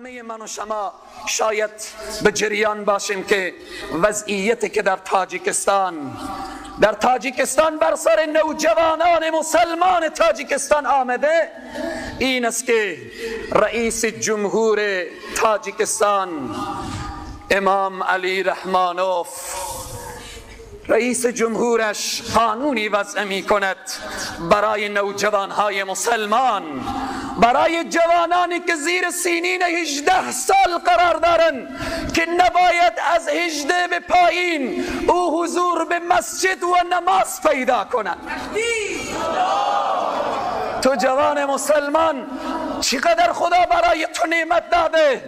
همه من و شما شاید به جریان باشیم که وضعیتی که در تاجیکستان بر سر نوجوانان مسلمان تاجیکستان آمده این است که رئیس جمهور تاجیکستان امام علی رحمانوف رئیس جمهورش قانونی وضع می کند برای نوجوانهای مسلمان، برای جوانانی که زیر سنین 18 سال قرار دارند که نباید از 18 به پایین او حضور به مسجد و نماز پیدا کنند. تو جوان مسلمان چقدر خدا برای تو نعمت داده.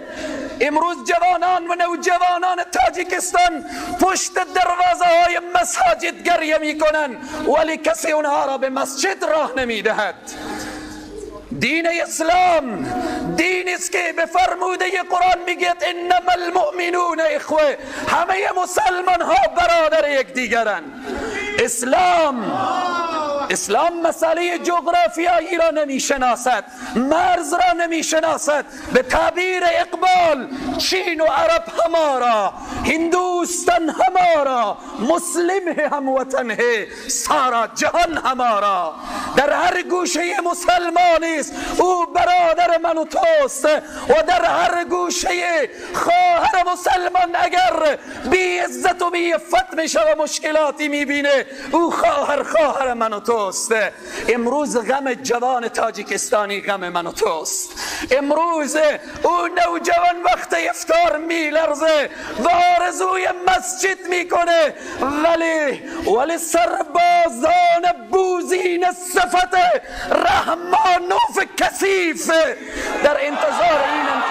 امروز جوانان و نوجوانان تاجیکستان پشت دروازه های مساجد گریه می کنند ولی کسی اونها را به مسجد راه نمی دهد. دین اسلام دین است که به فرموده قرآن میگه انما المؤمنون اخوه، همه مسلمان ها برادر یکدیگرند. اسلام مسئله جغرافیایی را نمی شناسد، مرز را نمی شناسد. به تعبیر اقبال چین و عرب همارا، هندوستان همارا، مسلم هم وطن ہے، سارا جهان همارا. در هر گوشه مسلمانی است او برادر من و توست و در هر گوشه خواهر مسلمان اگر بی عزت و بی عفت میشه و مشکلاتی میبینه او خواهر من و توست. امروز غم جوان تاجیکستانی غم من و توست. امروز او نوجوان وقت افطار میلرزه و آرزوی مسجد میکنه ولی سربازان بوزین صفت رحمانوف کثیف در انتظار اینم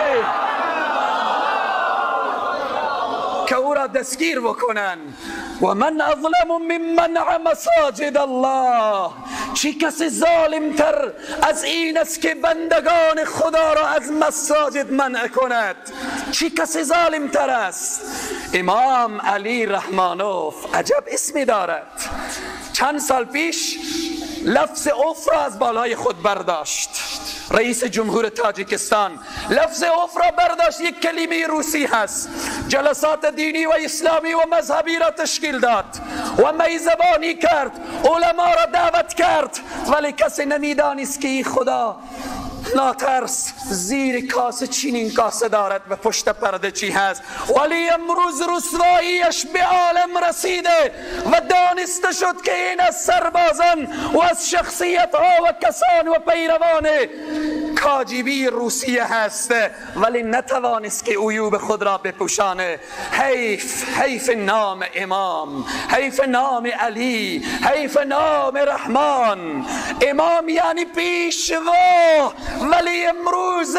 که او را دستگیر بکنن. و من اظلم ممن منع مساجد الله، چی کسی ظالم تر از این است که بندگان خدا را از مساجد منع کند؟ چی کسی ظالم تر است؟ امام علی رحمانوف عجب اسمی دارد. چند سال پیش لفظ اوف را از بالای خود برداشت. رئیس جمهور تاجیکستان لفظ اوف را برداشت، یک کلمه روسی هست. جلسات دینی و اسلامی و مذهبی را تشکیل داد و میزبانی کرد، علما را دعوت کرد ولی کسی نمیدانست که این خدا ناترس زیر کاسه چینین کاسه دارد و پشت پرده چی هست. ولی امروز رسواییش به عالم رسیده و دانسته شد که این از سربازان و از شخصیت ها و کسان و پیروان کاجیبی روسیه هست ولی نتوانست که عیوب خود را بپوشانه. حیف نام امام، حیف نام علی، حیف نام رحمان. امام یعنی پیشوا ولی امروز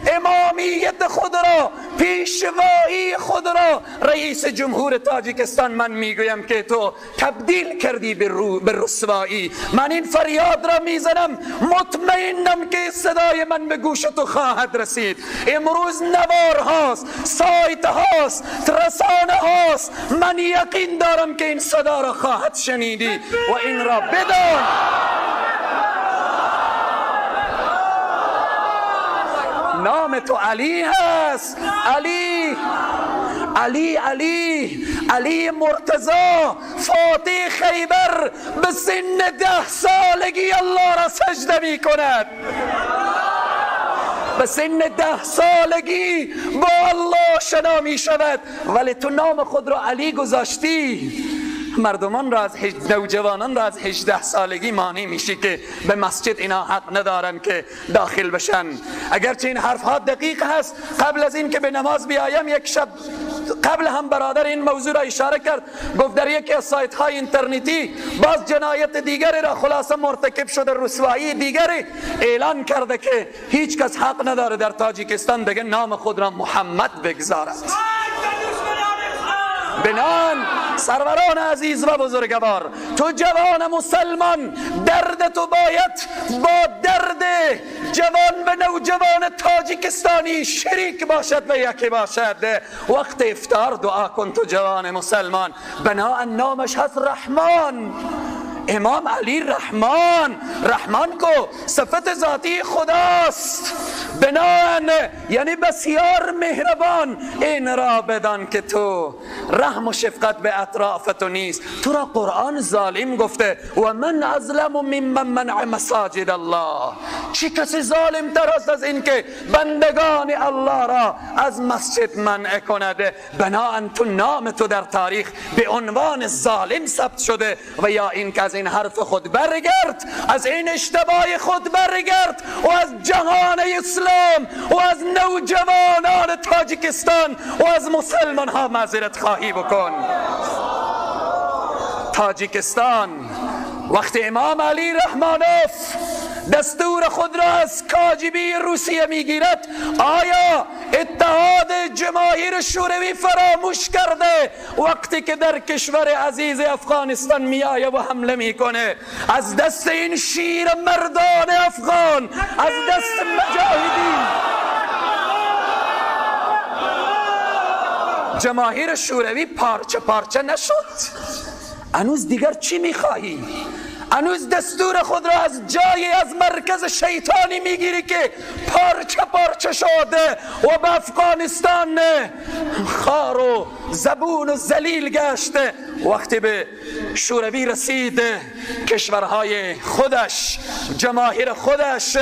امامیت خود را، پیشوایی خود را رئیس جمهور تاجیکستان من میگویم که تو تبدیل کردی به رسوایی. من این فریاد را میزنم، مطمئنم که صدای من به گوش تو خواهد رسید. امروز نوار هاست، سایت هاست، رسانه هاست، من یقین دارم که این صدا را خواهد شنیدی و این را بدان نام تو علی هست. علی مرتضی فاتح خیبر به سن 10 سالگی الله را سجده می کند. به سن 10 سالگی با الله شنا می شود ولی تو نام خود را علی گذاشتی. مردمان را نوجوانان را از 18 سالگی مانع میشی که به مسجد اینا حق ندارن که داخل بشن. اگرچه این حرف ها دقیق هست، قبل از این که به نماز بیایم یک شب قبل هم برادر این موضوع را اشاره کرد، گفت در یکی از سایت های اینترنتی باز جنایت دیگری را خلاصه مرتکب شده، رسوایی دیگری اعلان کرده که هیچ کس حق نداره در تاجیکستان دیگه نام خود را محمد بگذارد. بنان سروران عزیز و بزرگوار، تو جوان مسلمان درد تو باید با درد جوان و نوجوان تاجیکستانی شریک باشد و یکی باشد. وقت افطار دعا کن تو جوان مسلمان، بناء نامش هست رحمان. امام علی رحمان کو صفت ذاتی خداست، بنان یعنی بسیار مهربان. این را بدان که تو رحم و شفقت به اطراف تو نیست. تو را قرآن ظالم گفته و من اظلم ممن منع مساجد الله. چی کسی ظالم تر است از این که بندگان الله را از مسجد منع کند؟ بناهن تو نام تو در تاریخ به عنوان ظالم ثبت شده. و یا این که از این حرف خود برگرد، از این اشتباه خود برگرد و از جهان اسلام و از نوجوانان تاجیکستان و از مسلمان ها معذرت خواهی بکن. تاجیکستان وقتی امام علی رحمانوف دستور خود را از کاجبی روسیه میگیرد، آیا اتحاد جماهیر شوروی فراموش کرده وقتی که در کشور عزیز افغانستان میآید و حمله میکنه؟ از دست این شیر مردان افغان، از دست مجاهدین جماهیر شوروی پارچه پارچه نشد. هنوز دیگر چی میخواهی؟ هنوز دستور خود را از جای از مرکز شیطانی میگیری که پارچه پارچه شده و به افغانستان خار و زبون و ذلیل گشته. وقتی به شوروی رسید، کشورهای خودش، جماهیر خودش،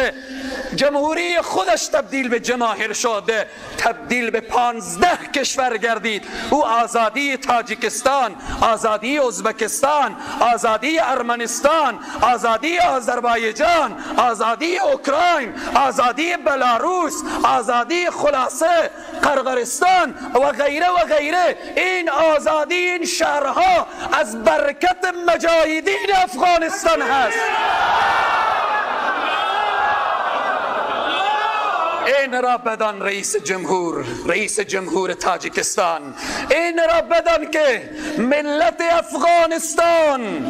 جمهوری خودش تبدیل به جماهیر شده، تبدیل به 15 کشور گردید. او آزادی تاجیکستان، آزادی ازبکستان، آزادی ارمنستان، آزادی آذربایجان، آزادی اوکراین، آزادی بلاروس، آزادی خلاصه قرقرستان و غیره و غیره. این آزادی این شهرها از برکت مجاهدین افغانستان هست. این را بدان رئیس جمهور تاجیکستان، این را بدان که ملت افغانستان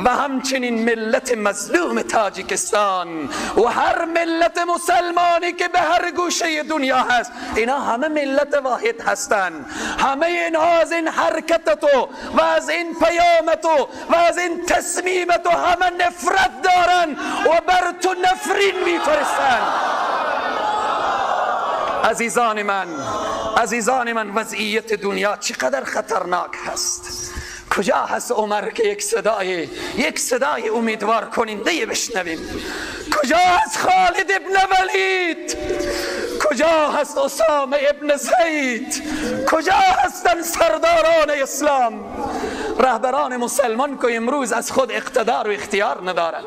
و همچنین ملت مظلوم تاجیکستان و هر ملت مسلمانی که به هر گوشه دنیا هست، اینا همه ملت واحد هستند. همه اینها از این حرکت تو و از این پیام تو و از این تصمیم تو همه نفرت دارن و بر تو نفرین میفرستن. عزیزان من وضعیت دنیا چقدر خطرناک هست. کجا هست عمر که یک صدای امیدوار کننده بشنویم؟ کجا هست خالد ابن ولید؟ کجا هست اسامه ابن زید؟ کجا هستن سرداران اسلام؟ رهبران مسلمان که امروز از خود اقتدار و اختیار ندارند.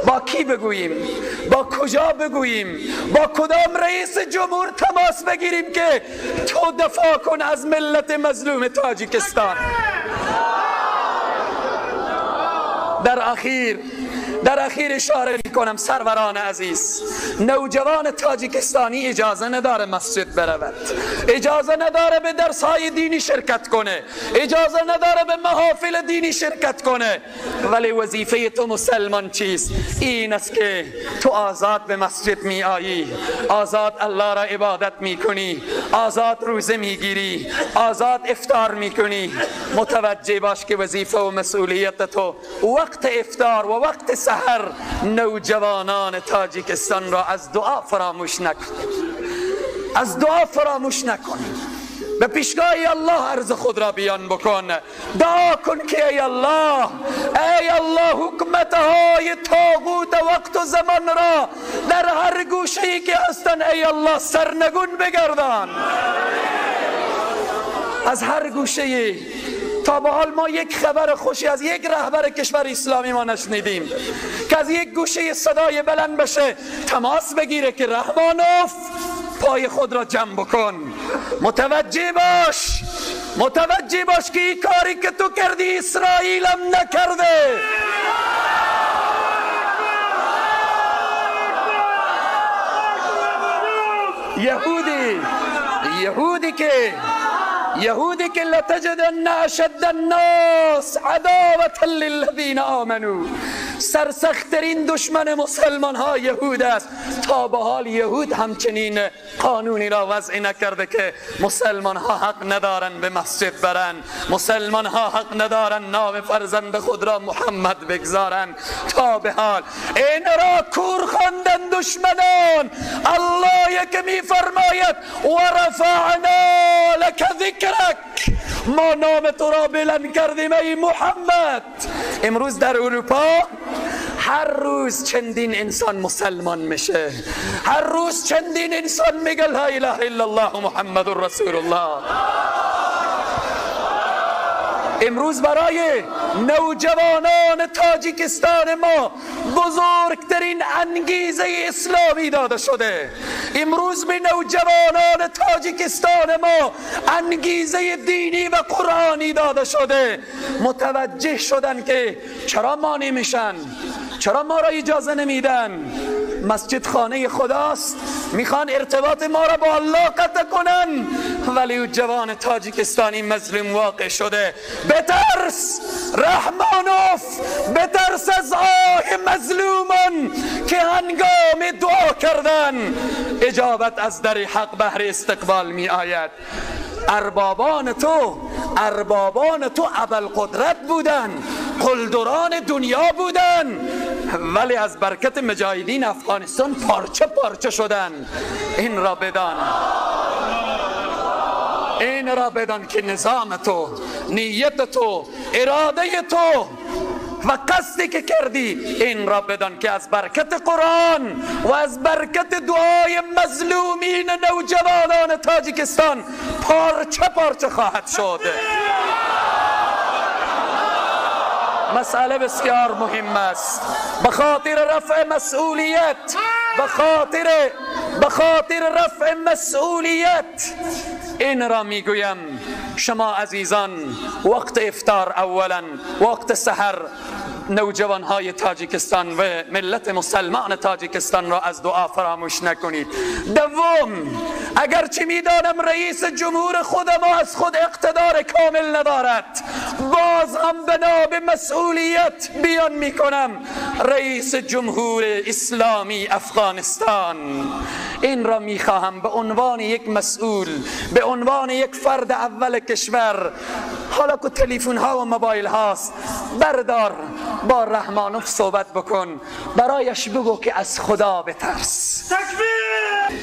با کی بگوییم؟ با کجا بگوییم؟ با کدام رئیس جمهور تماس بگیریم که تو دفاع کن از ملت مظلوم تاجیکستان؟ در اخیر اشاره میکنم سروران عزیز، نوجوان تاجیکستانی اجازه نداره مسجد برود، اجازه نداره به درسهای دینی شرکت کنه، اجازه نداره به محافل دینی شرکت کنه. ولی وظیفه تو مسلمان چیست؟ این است که تو آزاد به مسجد می آیی، آزاد الله را عبادت می کنی، آزاد روزه می گیری، آزاد افطار می کنی. متوجه باش که وظیفه و مسئولیت تو وقت افطار و وقت سحر نوجوانان تاجیکستان را از دعا فراموش نکن. به پیشگاه الله عرض خود را بیان بکن. دعا کن که ای الله حکمتهای طاغوت وقت و زمان را در هر گوشه‌ای که هستن ای الله سرنگون بگردان. از هر گوشه‌ای. تا به حال ما یک خبر خوشی از یک رهبر کشور اسلامی ما نشنیدیم که از یک گوشه صدای بلند بشه، تماس بگیره که رحمانوف پای خود را جمع بکن. متوجه باش که این کاری که تو کردی اسرائیل هم نکرده. یهودی که لتجدن اشد الناس عداوة للذین آمنوا سرسخت‌ترین دشمن مسلمان ها یهود است. تا به حال یهود همچنین قانونی را وضع نکرده که مسلمان ها حق ندارن به مسجد برن، مسلمان ها حق ندارن نام فرزند خود را محمد بگذارن. تا به حال این را کور خواندن دشمنان. الله یک می فرماید و رفعنا لک ذکرک، ما نام تو را بلند کردیم ای محمد. امروز در اروپا هر روز چندین انسان مسلمان میشه، هر روز چندین انسان میگه لا اله الا الله محمد رسول الله. امروز برای نوجوانان تاجیکستان ما بزرگترین انگیزه اسلامی داده شده. امروز به نوجوانان تاجیکستان ما انگیزه دینی و قرآنی داده شده. متوجه شدن که چرا ما نمیشن، چرا ما را اجازه نمیدن. مسجد خانه خداست، میخوان ارتباط ما را با الله قطع کنن، ولی او جوان تاجیکستانی مظلوم واقع شده. بترس رحمانوف، بترس از آه مظلومان که هنگام دعا کردن اجابت از در حق بهر استقبال می آید. اربابان تو ابوالقدرت بودن، قلدران دنیا بودن، ولی از برکت مجاهدین افغانستان پارچه پارچه شدن. این را بدان که نظام تو، نیت تو، اراده تو و قصدی که کردی، این را بدان که از برکت قرآن و از برکت دعای مظلومین نوجوانان تاجیکستان پارچه پارچه خواهد شد. مسئله بسیار مهم است. به خاطر رفع مسئولیت، به خاطر رفع مسئولیت این را میگویم، شما عزیزان وقت افطار، اولا وقت سحر، نوجوانهای تاجیکستان و ملت مسلمان تاجیکستان را از دعا فراموش نکنید. دوم، اگرچه میدانم رئیس جمهور خود ما از خود اقتدار کامل ندارد، باز هم بنا به مسئولیت بیان میکنم، رئیس جمهور اسلامی افغانستان، این را میخواهم به عنوان یک مسئول، به عنوان یک فرد اول کشور، حالا که تلفن ها و موبایل هاست، بردار با رحمانوف صحبت بکن، برایش بگو که از خدا بترس.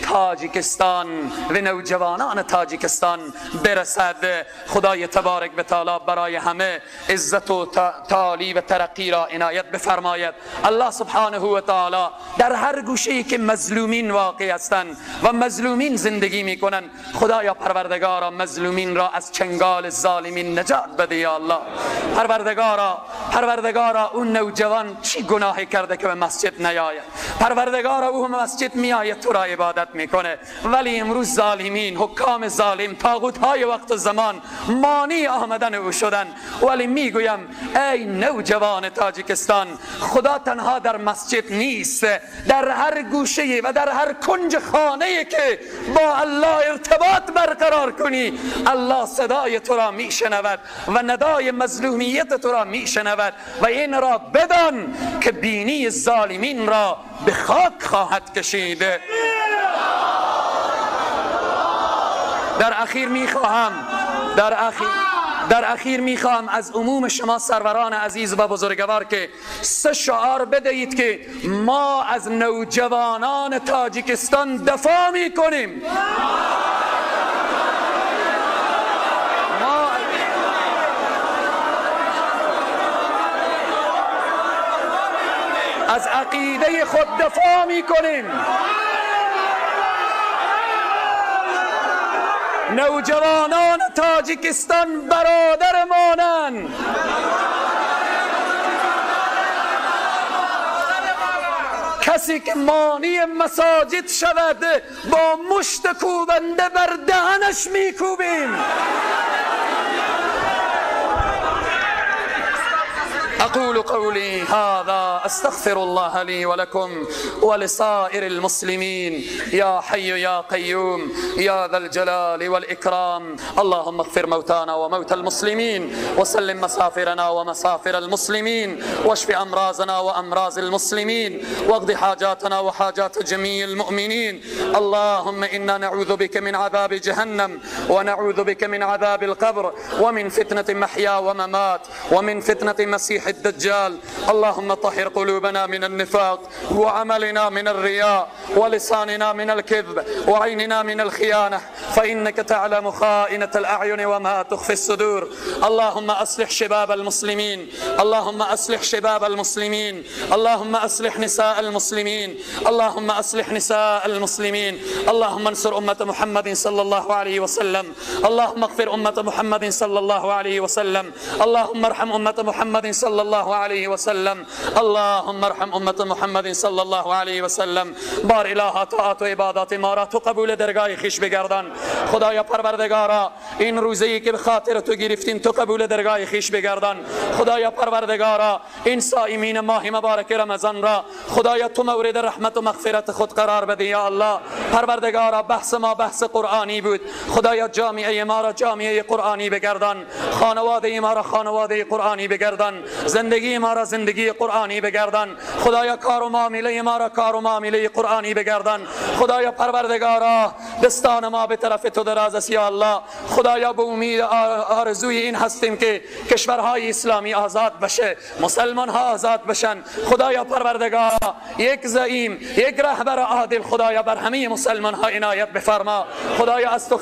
تاجیکستان و نوجوانان تاجیکستان برسد. خدای تبارک و تعالی برای همه عزت و تعالی و ترقی را عنایت بفرماید. الله سبحانه و تعالی در هر گوشه‌ای که مظلومین واقع هستند و مظلومین زندگی میکنن، خدایا پروردگارا مظلومین را از چنگال ظالمین نجات بده یا الله. پروردگارا اون نوجوان چی گناهی کرده که به مسجد نیاید؟ پروردگارا او مسجد میآید تو را عبادت میکنه، ولی امروز ظالمین، حکام ظالم، طاغوت های وقت و زمان مانی آمدن او شدن. ولی میگویم ای نوجوان تاجیکستان، خدا تنها در مسجد نیست، در هر گوشه و در هر کنج خانه که با الله ارتباط برقرار کنی، الله صدای تو را میشنود و ندای مظلومیت تو را میشنود و این را بدان که بینی ظالمین را به خاک خواهد کشید. در اخیر میخواهم از عموم شما سروران عزیز و بزرگوار که 3 شعار بدهید که ما از نوجوانان تاجیکستان دفاع میکنیم. از عقیده خود دفاع میکنیم. نوجوانان تاجیکستان برادر مانند. کسی که مانی مساجد شود با مشت کوبنده بر دهنش میکوبیم. أقول قولي هذا أستغفر الله لي ولكم ولسائر المسلمين. يا حي يا قيوم يا ذا الجلال والإكرام. اللهم اغفر موتانا وموتى المسلمين، وسلم مسافرنا ومسافر المسلمين، واشف أمراضنا وأمراض المسلمين، واقض حاجاتنا وحاجات جميع المؤمنين. اللهم إنا نعوذ بك من عذاب جهنم، ونعوذ بك من عذاب القبر، ومن فتنة محيا وممات، ومن فتنة مسيح الدجال. اللهم طهر قلوبنا من النفاق، وعملنا من الرياء، ولساننا من الكذب، وعيننا من الخيانة، فإنك تعلم خائنة الأعين وما تخفي الصدور. اللهم أصلح شباب المسلمين، اللهم أصلح شباب المسلمين، اللهم أصلح نساء المسلمين، اللهم أصلح نساء المسلمين. اللهم انصر أمة محمد صلى الله عليه وسلم. اللهم اغفر أمة محمد صلى الله عليه وسلم. اللهم ارحم أمة محمد صلى الله عليه وسلم. اللهم ارحم أمة محمد صلى الله عليه وسلم. بار الها طاعت و عبادات ما را تو قبول درگاه خویش بگردان. خدایا پروردگارا این روزی که به خاطر تو گرفتین تو قبول درگاه خویش بگردان. خدایا پروردگارا این صائمین ماه مبارک رمضان را خدایا تو مورد رحمت و مغفرت خود قرار بده یا الله. پروردگارا بحث ما بحث قرآنی بود، خدایا جامعه ما را جامعه قرآنی بگردان، خانواده ما را خانواده قرآنی بگردان، زندگی ما را زندگی قرآنی بگردان. خدایا کار و معامله ما را کار و معامله قرآنی بگردان. خدایا پروردگارا دستان ما به طرف تو دراز است یا الله. خدایا به امید آرزوی این هستیم که کشورهای اسلامی آزاد بشه، مسلمان ها آزاد بشن. خدایا پروردگارا یک زعیم، یک رهبر عادل خدایا بر همه مسلمان ها عنایت بفرما. خدایا از تو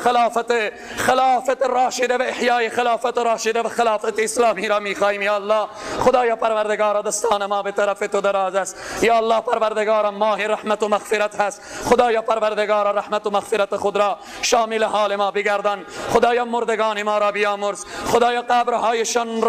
خلافت راشده و احیای خلافت راشده و خلافت اسلامی را میخوایم یا الله. خدایا پروردگارا دستان ما به طرف تو دراز است یا الله. پروردگارا ماه رحمت و مغفرت هست. خدایا پروردگارا رحمت و مغفرت خود را شامل حال ما بگردان. خدایا مردگان ما را بیامرز. خدایا قبرهایشان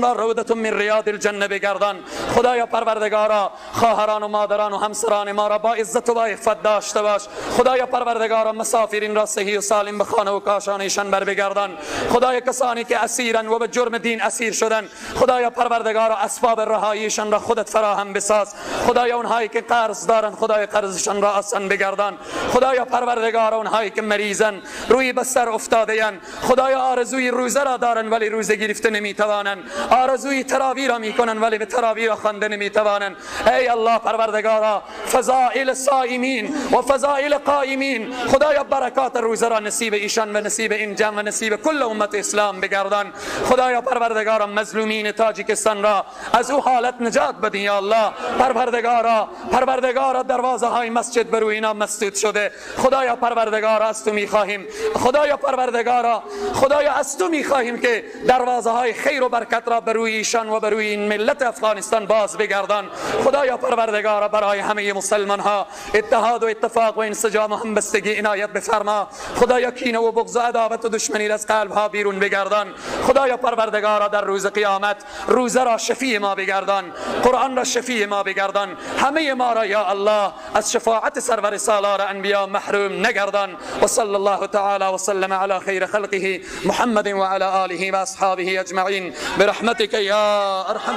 را روضة من ریاض الجنه بگردان. خدایا پروردگارا خواهران و مادران و همسران ما را با عزت و با عفت داشته باش. خدایا پروردگارا مسافرین را صحیح و سالم به خانه و کاشانشان بر بگردان. خدایا کسانی که اسیرن و به جرم دین اسیر شدن خدایا پروردگارا اسباب رهاییشان را خودت فراهم بساز. خدایا اونهایی که قرض دارن خدایا قرضشان را آسان بگردان. خدایا پروردگارا اونهایی که مریضن روی بستر افتاده‌اند خدایا آرزوی روزه را دارن ولی روزه گرفته نمیتوانن، آرزوی تراویح را میکنن ولی به تراویح خوانده نمیتوانن. ای الله پروردگارا فضائل صائمین و فضائل قائمین خدایا برکات روزه را نصیب ایشان و نصیب این جمع و نصیب کل امت اسلام بگردان. خدایا پروردگارا مظلومین تاجیکستان را از او حالت نجات بده یا الله. پروردگارا دروازه های مسجد بر اینا مسدود شده. خدایا پروردگارا از تو میخواهیم، خدایا پروردگارا خدایا از تو میخواهیم که دروازه های خیر و برکت را بر روی ایشان و بر روی این ملت افغانستان باز بگردان. خدایا پروردگارا برای همه مسلمان ها اتحاد و اتفاق و انسجام و همبستگی عنایت بفرما. خدایا کینه و بغض و عداوت و دشمنی از قلب ها بیرون بگردان. خدایا پروردگارا در روز قیامت روزه را شفیع ما بگردان، قرآن را شفیع ما بگردان. همه ما را یا الله از شفاعت سرور سالار انبیا محروم نگردان. و صلی الله تعالی و سلم علی خیر خلقه محمد و علی آله و اصحابه اجمعین برحمتك یا ارحم